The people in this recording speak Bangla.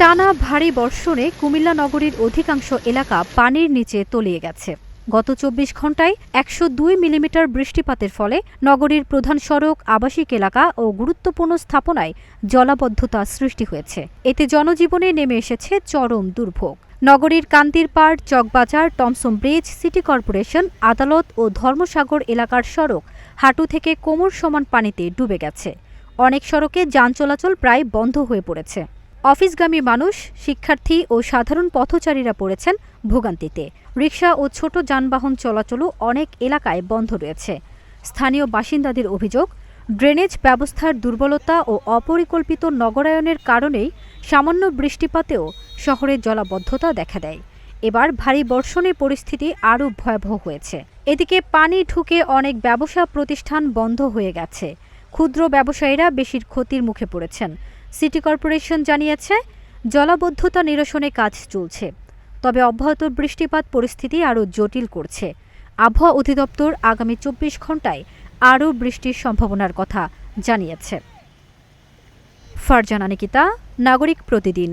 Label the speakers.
Speaker 1: টানা ভারী বর্ষণে কুমিল্লা নগরীর অধিকাংশ এলাকা পানির নিচে তলিয়ে গেছে। গত ২৪ ঘণ্টায় ১০২ মিলিমিটার বৃষ্টিপাতের ফলে নগরীর প্রধান সড়ক, আবাসিক এলাকা ও গুরুত্বপূর্ণ স্থাপনায় জলাবদ্ধতা সৃষ্টি হয়েছে। এতে জনজীবনে নেমে এসেছে চরম দুর্ভোগ। নগরীর Kandirpar, Chawkbazar, Thomson bridge, city corporation, আদালত ও ধর্মসাগর এলাকার সড়ক হাঁটু থেকে কোমর সমান পানিতে ডুবে গেছে। অনেক সড়কে যান চলাচল প্রায় বন্ধ হয়ে পড়েছে। অফিসগামী মানুষ, শিক্ষার্থী ও সাধারণ পথচারীরা পড়েছেন ভোগান্তিতে। রিকশা ও ছোট যানবাহন চলাচলও অনেক এলাকায় বন্ধ রয়েছে। স্থানীয় বাসিন্দাদের অভিযোগ, ড্রেনেজ ব্যবস্থার দুর্বলতা ও অপরিকল্পিত নগরায়নের কারণেই সামান্য বৃষ্টিপাতেও শহরে জলাবদ্ধতা দেখা দেয়। এবার ভারী বর্ষণে পরিস্থিতি আরও ভয়াবহ হয়েছে। এদিকে পানি ঢুকে অনেক ব্যবসা প্রতিষ্ঠান বন্ধ হয়ে গেছে। ক্ষুদ্র ব্যবসায়ীরা বেশির ক্ষতির মুখে পড়েছেন। সিটি কর্পোরেশন জানিয়েছে, জলাবদ্ধতা নিরসনে কাজ চলছে, তবে অব্যাহত বৃষ্টিপাত পরিস্থিতি আরও জটিল করছে। আবহাওয়া অধিদপ্তর আগামী ২৪ ঘণ্টায় আরও বৃষ্টির সম্ভাবনার কথা জানিয়েছে। ফারজানা নিকিতা, নাগরিক প্রতিদিন।